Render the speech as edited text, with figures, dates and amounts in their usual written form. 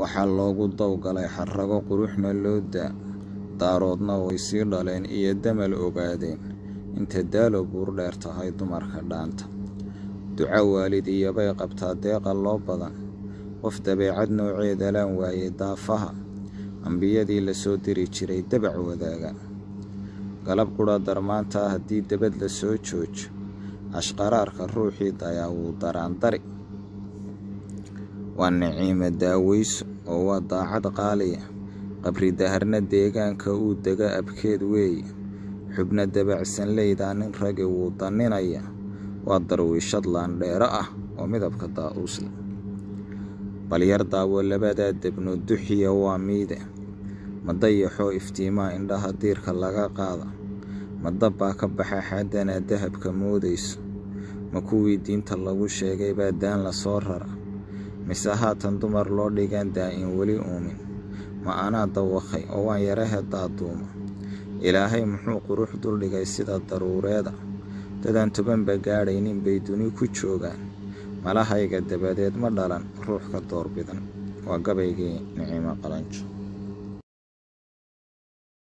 waxaa loogu dawgalay xarago quruxna loo daaroodna way sii dhaleen iyo damal ogaadeen inta daalo buur dheer tahay dumarka dhaanta duca waalid iyo bay qabtaa deeqa loo badan qof dabeecad nooceeda laan waayay daafaha ambiyadii la soo diri jiray dabac wadaaga galab qura darmaanta haddii dabad la soo joojo ashqaraarka ruuxii dayaa wuu daraandari waa naciima daawayso oo waa daacad qaaliya qabri daharna deegaanka uu dega abkeed weeye xubna dabacsan leydaa nin ragi wuu daninaya waa darwiishad laandheero ah oo midabka daa'uusle balyar daawo labadaa debno duxiya waa miide ma dayaxoo iftiimaa indhaha diirka laga qaada ma dabbaa ka baxa xadanaa dahabka moodayso ma kuwii diinta lagu sheegay baa daan la soo rara mise haatan dumar loo dhigaan daa'in weli uumin ma anaa dawaqay oo waan yarahe daaduuma ilaahay muxuu qurux duldhigay sida daruureeda dadaan tobanba gaadhaynin bay duni ku joogaan malahayga dabadeed ma dhalan ruux ka doorbidan waa gabaygii Naciima Qalanjo.